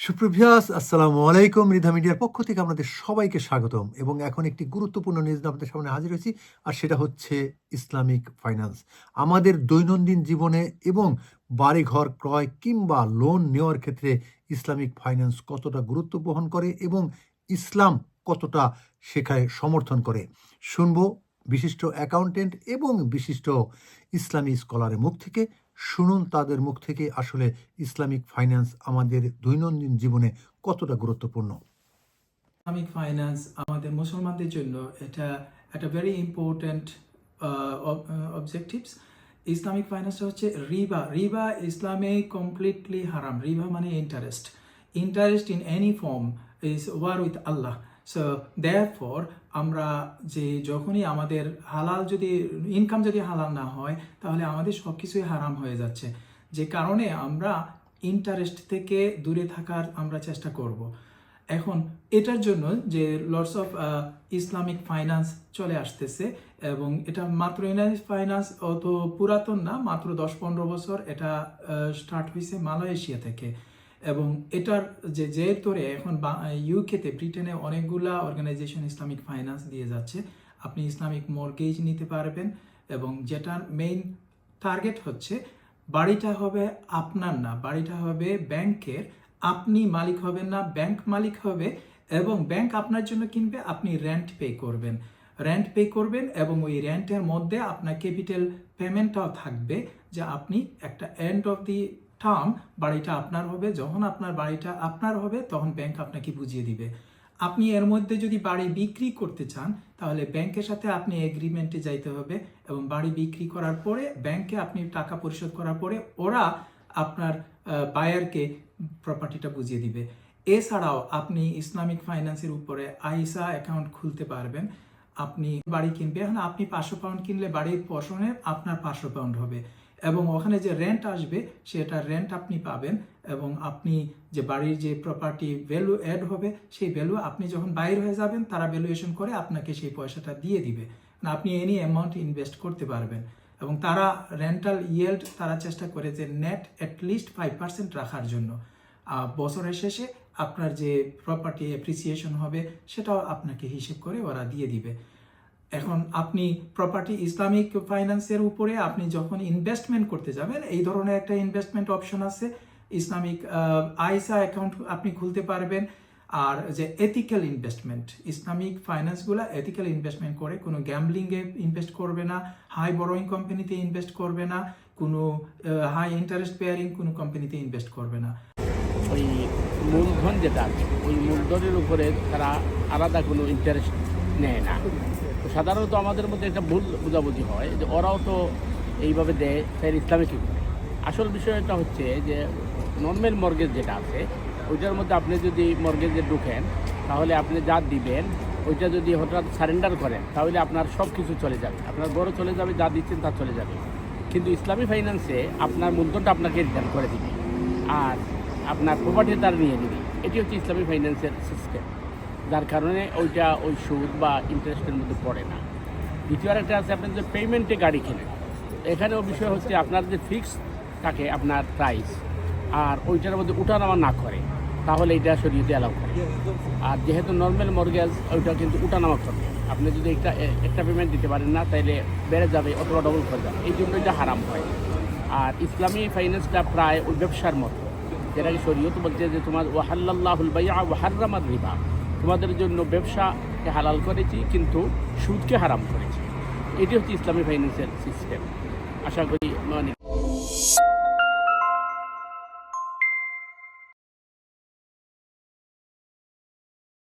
সুপ্রভিয়াস আসসালামু আলাইকুম। মৃধা মিডিয়ার পক্ষ থেকে আপনাদের সবাইকে স্বাগতম এবং এখন একটি গুরুত্বপূর্ণ নিউজ নিয়ে আপনাদের সামনে হাজির হয়েছি। আর সেটা হচ্ছে ইসলামিক ফাইন্যান্স। আমাদের দৈনন্দিন জীবনে এবং বাড়িঘর ক্রয় কিংবা লোন নেওয়ার ক্ষেত্রে ইসলামিক ফাইন্যান্স কতটা গুরুত্ব বহন করে এবং ইসলাম কতটা শেখায় সমর্থন করে শুনবো বিশিষ্ট অ্যাকাউন্টেন্ট এবং বিশিষ্ট ইসলামী স্কলারের মুখ থেকে। শুনুন তাদের মুখ থেকে আসলে ইসলামিক ফাইন্যান্স আমাদের দৈনন্দিন জীবনে কতটা গুরুত্বপূর্ণ। ইসলামিক ফাইন্যান্স আমাদের মুসলমানদের জন্য এটা একটা very important objectives. Islamic finance হচ্ছে রিবা ইসলামে কমপ্লিটলি হারাম। রিবা মানে interest in any form is war with আল্লাহ। সো দেয়ারফর আমরা যে যখনই আমাদের হালাল যদি ইনকাম যদি হালাল না হয় তাহলে আমাদের সব কিছুই হারাম হয়ে যাচ্ছে, যে কারণে আমরা ইন্টারেস্ট থেকে দূরে থাকার আমরা চেষ্টা করব। এখন এটার জন্য যে লটস অফ ইসলামিক ফাইন্যান্স চলে আসতেছে এবং এটা মাত্র ইসলামিক ফাইন্যান্স অত পুরাতন না, মাত্র 10-15 বছর এটা স্টার্ট হয়েছে মালয়েশিয়া থেকে। এবং এটার যে তোরে এখন ইউকেতে ব্রিটেনে অনেকগুলা অর্গানাইজেশন ইসলামিক ফাইন্যান্স দিয়ে যাচ্ছে। আপনি ইসলামিক মর্গেজ নিতে পারবেন এবং যেটার মেইন টার্গেট হচ্ছে বাড়িটা হবে আপনার না, বাড়িটা হবে ব্যাংকের। আপনি মালিক হবেন না, ব্যাংক মালিক হবে এবং ব্যাংক আপনার জন্য কিনবে, আপনি রেন্ট পে করবেন এবং ওই রেন্টের মধ্যে আপনার ক্যাপিটাল পেমেন্টটাও থাকবে, যে আপনি একটা এন্ড অফ দি টার্ম বাড়িটা আপনার হবে। যখন আপনার বাড়িটা আপনার হবে তখন ব্যাংক আপনাকে বুঝিয়ে দিবে। আপনি এর মধ্যে যদি বাড়ি বিক্রি করতে চান তাহলে ব্যাংকের সাথে আপনি এগ্রিমেন্টে যাইতে হবে এবং বাড়ি বিক্রি করার পরে ব্যাংকে আপনি টাকা পরিশোধ করার পরে ওরা আপনার বায়ারকে প্রপার্টিটা বুঝিয়ে দিবে। এছাড়াও আপনি ইসলামিক ফাইন্যান্সের উপরে আইসা অ্যাকাউন্ট খুলতে পারবেন। আপনি বাড়ি কিনবে, এখন আপনি 500 পাউন্ড কিনলে বাড়ির পশনে আপনার 500 পাউন্ড হবে এবং ওখানে যে রেন্ট আসবে সেটা রেন্ট আপনি পাবেন এবং আপনি যে বাড়ির যে প্রপার্টি ভ্যালু অ্যাড হবে সেই ভ্যালু আপনি যখন বাইর হয়ে যাবেন তারা ভ্যালুয়েশন করে আপনাকে সেই পয়সাটা দিয়ে দিবে না, আপনি এনি অ্যামাউন্ট ইনভেস্ট করতে পারবেন। এবং তারা রেন্টাল ইয়েল্ড তারা চেষ্টা করে যে নেট অ্যাটলিস্ট 5% রাখার জন্য। বছরের শেষে আপনার যে প্রপার্টি অ্যাপ্রিসিয়েশন হবে সেটাও আপনাকে হিসেব করে ওরা দিয়ে দিবে। এখন আপনি প্রপার্টি ইসলামিক ফাইন্যান্সের উপরে আপনি যখন ইনভেস্টমেন্ট করতে যাবেন এই ধরনের একটা ইনভেস্টমেন্ট অপশন আছে। ইসলামিক আইসা অ্যাকাউন্ট আপনি খুলতে পারবেন। আর যে এথিক্যাল ইনভেস্টমেন্ট, ইসলামিক ফাইন্যান্সগুলো এথিক্যাল ইনভেস্টমেন্ট করে, কোনো গ্যাম্বলিংয়ে ইনভেস্ট করবে না, হাই বরোয়িং কোম্পানিতে ইনভেস্ট করবে না, কোনো হাই ইন্টারেস্ট পেয়ারিং কোনো কোম্পানিতে ইনভেস্ট করবে না। ওই মূলধন যেটা আছে ওই মূলধনের উপরে তারা আলাদা কোনো ইন্টারেস্ট নেয় না। তো সাধারণত আমাদের মধ্যে একটা ভুল বোঝাবুঝি হয় যে ওরাও তো এইভাবে দেয়, তাই ইসলামিক করে। আসল বিষয়টা হচ্ছে যে নর্মাল মর্গেজ যেটা আছে ওইটার মধ্যে আপনি যদি মর্গেজে ঢুকেন তাহলে আপনি যা দিবেন ওইটা যদি হঠাৎ সারেন্ডার করেন তাহলে আপনার সব কিছু চলে যাবে, আপনার বড় চলে যাবে, যা দিচ্ছেন তা চলে যাবে। কিন্তু ইসলামী ফাইন্যান্সে আপনার মূলধনটা আপনাকে রিটার্ন করে দিবে আর আপনার প্রপার্টি তার নিয়ে নেবে। এটি হচ্ছে ইসলামী ফাইন্যান্সের সিস্টেম, যার কারণে ওইটা ওই সুদ বা ইন্টারেস্টের মধ্যে পড়ে না। দ্বিতীয় আরেকটা আছে, আপনি যে পেমেন্টে গাড়ি কেনেন, এখানেও বিষয় হচ্ছে আপনার যে ফিক্স থাকে আপনার প্রাইস আর ওইটার মধ্যে উঠানামা না করে তাহলে এইটা শরীয়তে অ্যালাউ করে। আর যেহেতু নর্মাল মর্গেজ ওইটা কিন্তু উঠানামা করবে, আপনি যদি একটা পেমেন্ট দিতে পারেন না তাহলে বেড়ে যাবে অথবা ডবল করে যাবে, এই জন্য এটা হারাম হয়। আর ইসলামী ফাইন্যান্সটা প্রায় ওই ব্যবসার মতো, যেটাকে শরীয়ত বলছে যে তোমার ওয়াহাল্লাল্লাহুল বাইআ ওয়া হাররামার রিবা, তোমাদের জন্য ব্যবসাকে হালাল করেছি কিন্তু সুদকে হারাম করেছি। এটি হচ্ছে ইসলামী ফাইন্যান্সের সিস্টেম। আশা করি